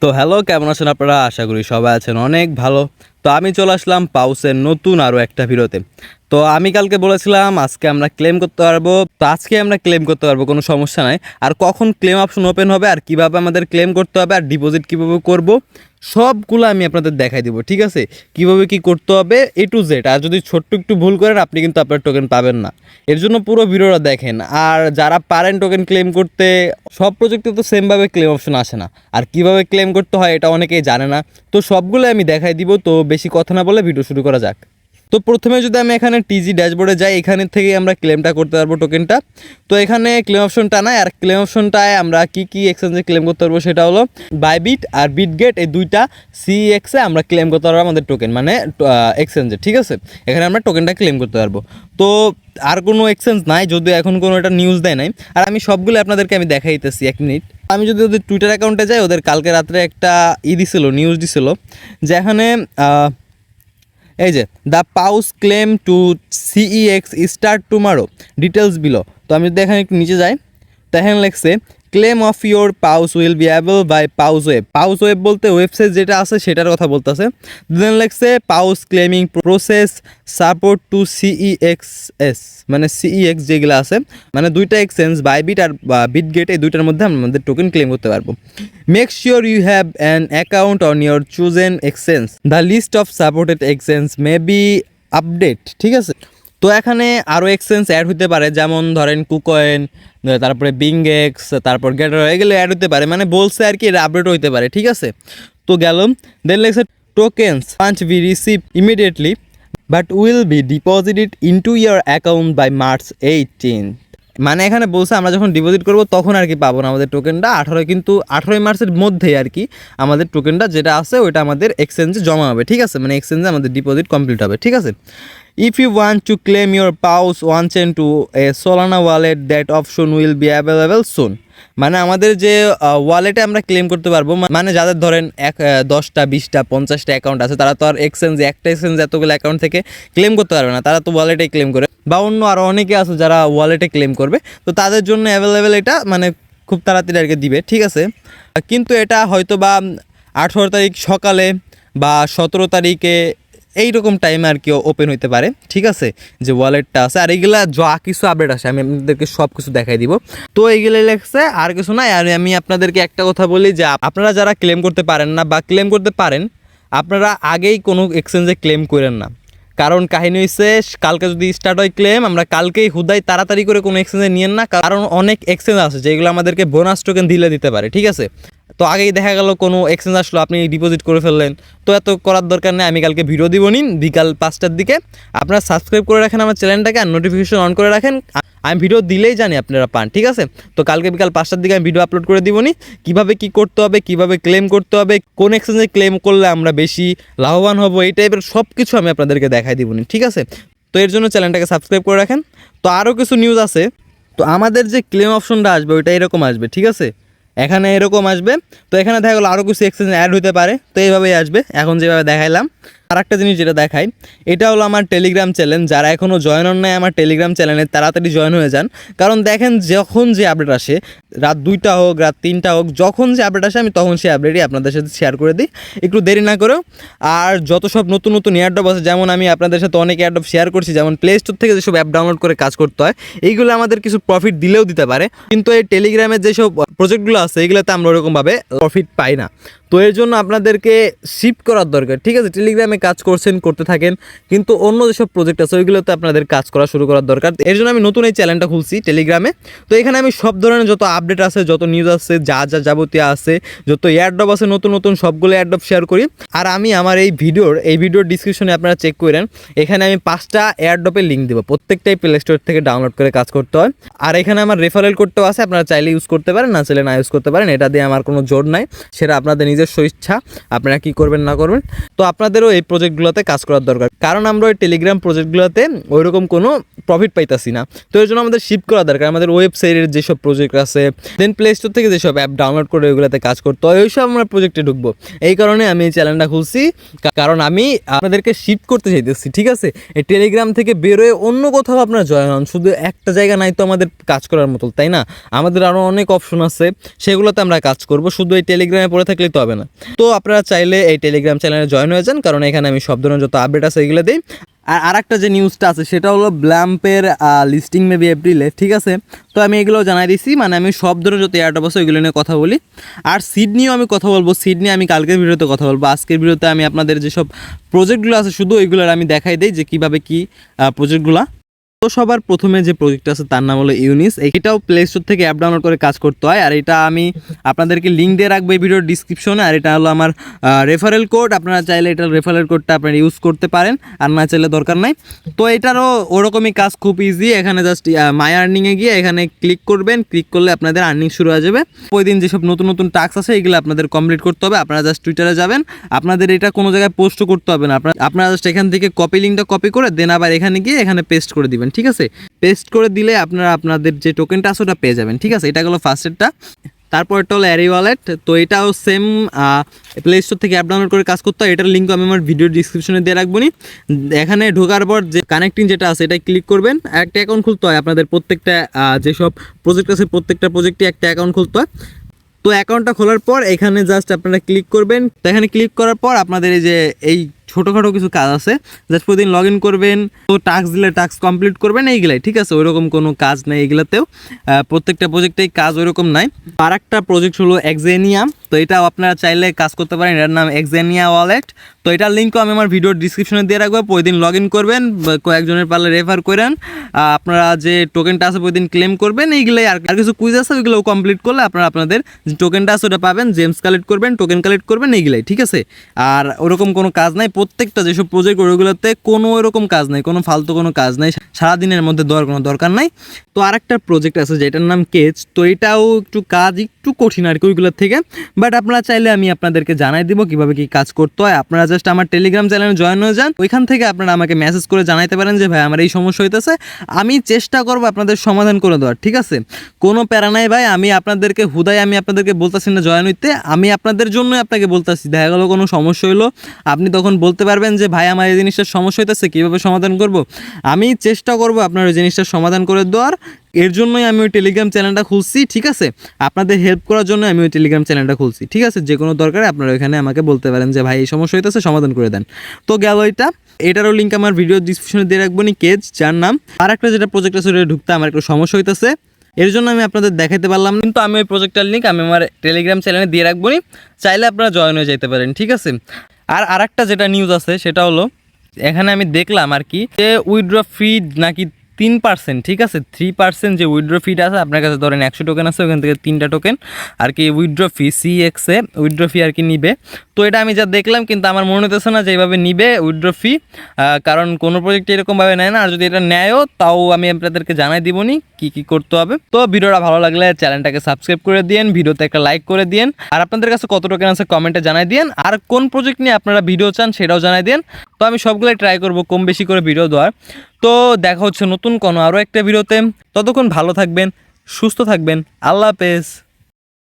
তো হ্যালো, কেমন আছেন আপনারা? আশা করি সবাই আছেন অনেক ভালো। তো আমি চলে আসলাম পাউসের নতুন আরও একটা ভিডিওতে। তো আমি কালকে বলেছিলাম আজকে আমরা ক্লেম করতে পারবো, তো আজকে আমরা ক্লেম করতে পারবো, কোনো সমস্যা নাই। আর কখন ক্লেম অপশন ওপেন হবে আর কিভাবে আমাদের ক্লেম করতে হবে আর ডিপোজিট কীভাবে করব সবগুলো আমি আপনাদের দেখাই দিব, ঠিক আছে? কিভাবে কি করতে হবে A to Z। আর যদি ছোট্ট একটু ভুল করেন আপনি কিন্তু আপনার টোকেন পাবেন না। এর জন্য পুরো ভিডিওটা দেখেন। আর যারা পারেন টোকেন ক্লেম করতে, সব প্রজেক্টে তো সেমভাবে ক্লেম অপশন আসে না, আর কিভাবে ক্লেম করতে হয় এটা অনেকেই জানে না। তো সবগুলো আমি দেখাই দিব। তো বেশি কথা না বলে ভিডিও শুরু করা যাক। তো প্রথমে যদি আমি এখানে টিজি ড্যাশবোর্ডে যাই, এখানে থেকে আমরা ক্লেমটা করতে পারবো টোকেনটা। তো এখানে ক্লেম অপশনটা নাই, আর ক্লেম অপশনটায় আমরা কি এক্সচেঞ্জে ক্লেম করতে পারবো সেটা হলো বাইবিট আর বিটগেট, এই দুইটা সিএক্সে আমরা ক্লেম করতে পারবো আমাদের টোকেন, মানে এক্সচেঞ্জে, ঠিক আছে? এখানে আমরা টোকেনটা ক্লেম করতে পারবো। তো আর কোনো এক্সচেঞ্জ নাই, যদিও এখন কোনো এটা নিউজ দেয় নাই। আর আমি সবগুলো আপনাদেরকে আমি দেখাই দিতেছি, 1 মিনিট। আমি যদি ওদের টুইটার অ্যাকাউন্টে যাই, ওদের কালকে রাত্রে একটা দিছিল, নিউজ দিছিল যে এখানে এই যে the pause claim to CEX start tomorrow, details below. তো আমি যদি এখানে একটু নিচে যাই, তো এখানে লেখছে claim of your Paws will be able by Paws web. Paws web বলতে ওয়েবসাইট যেটা আছে সেটার কথা বলতেছে। দেন লেখছে Paws claiming process support to CEXs, মানে সিইএক্স যেগুলো আছে, মানে দুইটা এক্সচেঞ্জ বাইবিট আর বিটগেট, এই দুইটার মধ্যে আমাদের টোকেন ক্লেম করতে পারবো। Make sure you have an account on your chosen exchange, the list of supported exchange may be update, ঠিক আছে? তো এখানে আরও এক্সচেঞ্জ অ্যাড হতে পারে, যেমন ধরেন কুকয়েন, তারপরে বিংএক্স, তারপর গেটার, এগুলো অ্যাড হতে পারে, মানে বলছে আর কি এটা আপডেট হতে পারে, ঠিক আছে? তো গেল। দেন লেখছে tokens won't be receive immediately but will be deposited into your account by March 18। মানে এখানে বলছে আমরা যখন ডিপোজিট করবো তখন আর কি পাবো না আমাদের টোকেনটা, 18ই মার্চের মধ্যেই আর কি আমাদের টোকেনটা যেটা আছে ওইটা আমাদের এক্সচেঞ্জে জমা হবে, ঠিক আছে? মানে এক্সচেঞ্জে আমাদের ডিপোজিট কমপ্লিট হবে, ঠিক আছে? If you want to claim your PAUS on-chain to a Solana wallet, that option will be available soon. মানে আমাদের যে ওয়ালেটে আমরা ক্লেম করতে পারবো, মানে যাদের ধরেন 10টা 20টা 50টা অ্যাকাউন্ট আছে, তারা তো আর একটা এক্সচেঞ্জ এতগুলো অ্যাকাউন্ট থেকে ক্লেম করতে পারবে না, তারা তো ওয়ালেটে ক্লেম করে, বা অন্য আরও অনেকে আছে যারা ওয়ালেটে ক্লেম করবে। তো তাদের জন্য অ্যাভেলেবেল এটা, মানে খুব তাড়াতাড়ি আর কি দিবে, ঠিক আছে? কিন্তু এটা হয়তো বা 18 তারিখ সকালে বা 17 তারিখে এইরকম টাইমে আর কি ওপেন হইতে পারে, ঠিক আছে? যে ওয়ালেটটা আছে, আর এইগুলা যা কিছু আপডেট আসে আমি আপনাদেরকে সব কিছু দেখাই দিব। তো এইগুলো লেখছে, আর কিছু নাই। আর আমি আপনাদেরকে একটা কথা বলি যে আপনারা যারা ক্লেম করতে পারেন না বা ক্লেম করতে পারেন, আপনারা আগেই কোনো এক্সচেঞ্জে ক্লেম করেন না। কারণ কাহিনী হচ্ছে, কালকে যদি স্টার্ট হয় ক্লেম, আমরা কালকেই হুদাই তাড়াতাড়ি করে কোনো এক্সচেঞ্জে নিয়েন না, কারণ অনেক এক্সচেঞ্জ আছে যেগুলো আমাদেরকে বোনাস টোকেন দিতে পারে, ঠিক আছে? তো আগেই দেখা গেল কোনো এক্সচেঞ্জ আসলো, আপনি ডিপোজিট করে ফেললেন, তো এত করার দরকার নেই। আমি কালকে ভিডিও দিব নিন বিকাল 5টার দিকে। আপনারা সাবস্ক্রাইব করে রাখেন আমার চ্যানেলটাকে, আর নোটিফিকেশন অন করে রাখেন, আমি ভিডিও দিলেই জানি আপনারা পান, ঠিক আছে? তো কালকে বিকাল 5টার দিকে আমি ভিডিও আপলোড করে দিব নি, কীভাবে কী করতে হবে, কীভাবে ক্লেম করতে হবে, কোন এক্সচেঞ্জে ক্লেম করলে আমরা বেশি লাভবান হব, এই টাইপের সব কিছু আমি আপনাদেরকে দেখাই দিব নি, ঠিক আছে? তো এর জন্য চ্যানেলটাকে সাবস্ক্রাইব করে রাখেন। তো আরও কিছু নিউজ আছে। তো আমাদের যে ক্লেম অপশনটা আসবে ওইটা এরকম আসবে, ঠিক আছে? এখানে এরকম আসবে। তো এখানে দেখা গেলো আরও কিছু এক্সচেঞ্জ অ্যাড হতে পারে, তো এইভাবেই আসবে এখন যেভাবে দেখাইলাম। আর একটা জিনিস যেটা দেখাই, এটা হলো আমার টেলিগ্রাম চ্যানেল। যারা এখনও জয়েন হন নাই আমার টেলিগ্রাম চ্যানেলে, তাড়াতাড়ি জয়েন হয়ে যান। কারণ দেখেন, যখন যে আপডেট আসে, রাত 2টা হোক রাত 3টা হোক, যখন যে আপডেট আসে আমি তখন সেই আপডেটই আপনাদের সাথে শেয়ার করে দিই, একটু দেরি না করেও। আর যত সব নতুন এয়ারড্রপ আছে, যেমন আমি আপনাদের সাথে অনেক এয়ারড্রপ শেয়ার করছি, যেমন প্লে স্টোর থেকে যেসব অ্যাপ ডাউনলোড করে কাজ করতে হয়, এইগুলো আমাদের কিছু প্রফিট দিলেও দিতে পারে, কিন্তু এই টেলিগ্রামের যেসব প্রজেক্টগুলো আছে এগুলোতে আমরা ওরকমভাবে প্রফিট পাই না। তো এর জন্য আপনাদেরকে শিফট করার দরকার, ঠিক আছে? টেলিগ্রামে কাজ করতে থাকেন, কিন্তু অন্য যেসব প্রজেক্ট আছে ওইগুলোতে আপনাদের কাজ করা শুরু করার দরকার। এর জন্য আমি নতুন এই চ্যানেলটা খুলছি টেলিগ্রামে। তো এখানে আমি সব ধরনের যত আপডেট আছে, যত নিউজ আছে, যা যাবতীয় আছে, যত এয়ারড্রপ আছে নতুন সবগুলো এয়ারড্রপ শেয়ার করি। আর আমি আমার এই ভিডিওর ডিসক্রিপশনে আপনারা চেক করেন, এখানে আমি 5টা এয়ারড্রপের লিঙ্ক দেবো, প্রত্যেকটাই প্লে স্টোর থেকে ডাউনলোড করে কাজ করতে হয়। আর এখানে আমার রেফারেল কোডটাও আছে, আপনারা চাইলে ইউজ করতে পারেন, না চাইলে না ইউজ করতে পারেন। এটা দিয়ে আমার কোনো জোর নাই, সেটা আপনাদের নিজস্ব ইচ্ছা, আপনারা কি করবেন না করবেন। তো আপনাদেরও এই প্রজেক্টগুলোতে কাজ করার দরকার, কারণ আমরা ওই টেলিগ্রাম প্রজেক্টগুলোতে ওইরকম কোনো প্রফিট পাইতাছি না। তো এর জন্য আমাদের শিফট করা দরকার, আমাদের ওয়েবসাইটের যেসব প্রজেক্ট আছে, দেন প্লে স্টোর থেকে যেসব অ্যাপ ডাউনলোড করে ওইগুলোতে কাজ করতে হয়, ওইসব আমরা প্রজেক্টে ঢুকবো। এই কারণে আমি এই চ্যানেলটা খুলছি, কারণ আমি আপনাদেরকে শিফট করতে চাইতেছি, ঠিক আছে? এই টেলিগ্রাম থেকে বেরোয় অন্য কোথাও আপনারা জয়েন হন, শুধু একটা জায়গা নাই তো আমাদের কাজ করার মতো, তাই না? আমাদের আরও অনেক অপশন আছে, সেগুলোতে আমরা কাজ করব, শুধু এই টেলিগ্রামে পড়ে থাকলেই তো হবে হবে না। তো আপনারা চাইলে এই টেলিগ্রাম চ্যানেলে জয়েন হয়ে যান, কারণ এখানে আমি সব ধরনের যত আপডেট আছে এগুলো দিই। আর আরেকটা যে নিউজটা আছে সেটা হলো ব্ল্যাম্পের লিস্টিং মেবি এপ্রিলে, ঠিক আছে। তো আমি এগুলো জানাই দিছি, মানে আমি সব ধরনের যত এয়ারড্রপ আছে ওইগুলো নিয়ে কথা বলি। আর সিড নিয়েও আমি কথা বলবো, সিড নিয়ে আমি কালকের ভিডিওতে কথা বলবো। আজকের ভিডিওতে আমি আপনাদের যেসব প্রজেক্টগুলো আছে শুধু ওইগুলোর আমি দেখাই দিই যে কীভাবে কী প্রজেক্টগুলো। তো সবার প্রথমে যে প্রজেক্ট আছে তার নাম হলো ইউনিস। এটাও প্লে স্টোর থেকে অ্যাপ ডাউনলোড করে কাজ করতে হয়, আর এটা আমি আপনাদেরকে লিঙ্ক দিয়ে রাখবো এই ভিডিওর ডিসক্রিপশনে। আর এটা হলো আমার রেফারেল কোড, আপনারা চাইলে এটার রেফারেল কোডটা আপনারা ইউজ করতে পারেন, আর না চাইলে দরকার নাই। তো এটারও ওরকমই কাজ, খুব ইজি। এখানে জাস্ট মাই আর্নিংয়ে গিয়ে এখানে ক্লিক করবেন, ক্লিক করলে আপনাদের আর্নিং শুরু হয়ে যাবে। ওই দিন যেসব নতুন নতুন টাস্ক আছে এগুলো আপনাদের কমপ্লিট করতে হবে। আপনারা জাস্ট টুইটারে যাবেন, আপনাদের এটা কোনো জায়গায় পোস্টও করতে হবে না, আপনারা জাস্ট এখান থেকে কপি লিঙ্কটা কপি করে দেন আবার এখানে গিয়ে এখানে পেস্ট করে দিবেন, ঠিক আছে। পেস্ট করে দিলে আপনারা আপনাদের যে টোকেনটা আছে ওটা পেয়ে যাবেন, ঠিক আছে। এটা হলো ফার্স্টেরটা। তারপরটা হলো অ্যারি ওয়ালেট। তো এটাও সেম প্লে স্টোর থেকে অ্যাপ ডাউনলোড করে কাজ করতে হয়। এটার লিঙ্ক আমি আমার ভিডিও ডিসক্রিপশনে দিয়ে রাখবো নি। এখানে ঢোকার পর যে কানেক্টিং যেটা আছে এটা ক্লিক করবেন, একটা অ্যাকাউন্ট খুলতে হয় আপনাদের। প্রত্যেকটা যেসব প্রজেক্ট আছে প্রত্যেকটা প্রজেক্টে একটা অ্যাকাউন্ট খুলতে হয়। তো অ্যাকাউন্টটা খোলার পর এখানে জাস্ট আপনারা ক্লিক করবেন। তো এখানে ক্লিক করার পর আপনাদের এই যে এই ছোটোখাটো কিছু কাজ আছে, জাস্ট প্রতিদিন লগ ইন করবেন, তো টাস্ক দিলে টাস্ক কমপ্লিট করবেন, এইগুলাই, ঠিক আছে। ওইরকম কোনো কাজ নেই এগুলাতেও, প্রত্যেকটা প্রজেক্টেই কাজ ওইরকম নাই। আর একটা প্রজেক্ট হলো এক্সেনিয়া। তো এটাও আপনারা চাইলে কাজ করতে পারেন, এটার নাম এক্সেনিয়া ওয়ালেট। তো এটার লিঙ্কও আমি আমার ভিডিওর ডিসক্রিপশনে দিয়ে রাখবো। প্রতিদিন লগ ইন করবেন, কয়েকজনের পারলে রেফার করেন, আপনারা যে টোকেনটা আছে প্রতিদিন ক্লেম করবেন। এইগুলাই, আর কিছু কুইজ আছে ওইগুলো কমপ্লিট করলে আপনারা আপনাদের যে টোকেনটা আছে ওটা পাবেন, জেমস কালেক্ট করবেন, টোকেন কালেক্ট করবেন, এইগুলাই, ঠিক আছে। আর ওরকম কোনো কাজ নাই, প্রত্যেকটা যেসব প্রজেক্ট ওইগুলোতে কোনো এরকম কাজ নাই, কোনো ফালতু কোনো কাজ নাই, সারাদিনের মধ্যে দেওয়ার কোনো দরকার নাই। তো আরেকটা প্রজেক্ট আছে যেটার নাম কেচ। তো এটাও একটু কাজ একটু কঠিন আর কি ওইগুলোর থেকে, বাট আপনারা চাইলে আমি আপনাদেরকে জানাই দিব কীভাবে কী কাজ করতে হয়। আপনারা জাস্ট আমার টেলিগ্রাম চ্যানেলে জয়েন হয়ে যান, ওইখান থেকে আপনারা আমাকে মেসেজ করে জানাইতে পারেন যে ভাই আমার এই সমস্যা হইতেছে, আমি চেষ্টা করবো আপনাদের সমাধান করে দেওয়ার, ঠিক আছে। কোনো প্যারা নাই ভাই, আমি আপনাদেরকে হুদায় আমি আপনাদেরকে বলতেছি না জয়েন হইতে, আমি আপনাদের জন্যই আপনাকে বলতেছি। দেখা গেলো কোনো সমস্যা হইলো, আপনি তখন বলতে পারবেন যে ভাই আমার এই জিনিসটার সমস্যা হইতেছে, কীভাবে সমাধান করব। আমি চেষ্টা করব আপনার ওই জিনিসটার সমাধান করে দেওয়ার। এর জন্যই আমি ওই টেলিগ্রাম চ্যানেলটা খুলছি, ঠিক আছে। আপনাদের হেল্প করার জন্য আমি ওই টেলিগ্রাম চ্যানেলটা খুলছি, ঠিক আছে। যে কোনো দরকারে আপনারা ওইখানে আমাকে বলতে পারেন যে ভাই এই সমস্যা হইতেছে, সমাধান করে দেন। তো গেল এটারও লিঙ্ক আমার ভিডিও ডিসক্রিপশনে দিয়ে রাখবো নি, কেজ যার নাম। আর একটা যেটা প্রজেক্ট আছে ওটা ঢুকতে আমার একটু সমস্যা হইতেছে, এর জন্য আমি আপনাদের দেখাতে পারলাম না, কিন্তু আমি ওই প্রজেক্টটার লিঙ্ক আমি আমার টেলিগ্রাম চ্যানেলে দিয়ে রাখবো নি, চাইলে আপনারা জয়েন হয়ে যেতে পারেন, ঠিক আছে। আর আরেকটা যেটা নিউজ আছে সেটা হলো, এখানে আমি দেখলাম আর কি যে উইথড্র ফি নাকি 3%, ঠিক আছে। 3% যে উইথড্র ফিটা আছে, আপনার কাছে ধরেন 100 টোকেন আছে, ওখান থেকে 3টা টোকেন আর কি উইথড্র ফি, CX-এ উইথড্র ফি আর কি নিবে। তো এটা আমি যা দেখলাম, কিন্তু আমার মনে হতেছে না যে এইভাবে নিবে উইথড্র ফি, কারণ কোনো প্রজেক্ট এরকমভাবে নেয় না। আর যদি এটা নেয়ও তাও আমি আপনাদেরকে জানাই দিব নি কী করতে হবে। তো ভিডিওটা ভালো লাগলে চ্যানেলটাকে সাবস্ক্রাইব করে দিন, ভিডিওতে একটা লাইক করে দিন, আর আপনাদের কাছে কত টোকেন আছে কমেন্টে জানাই দিন, আর কোন প্রজেক্ট নিয়ে আপনারা ভিডিও চান সেটাও জানাই দিন। তো আমি সবগুলোই ট্রাই করব কম বেশি করে ভিডিও দেওয়ার। তো দেখা হচ্ছে নতুন কোনো আরও একটা ভিডিওতে, ততক্ষণ ভালো থাকবেন, সুস্থ থাকবেন, আল্লাহ হাফেজ।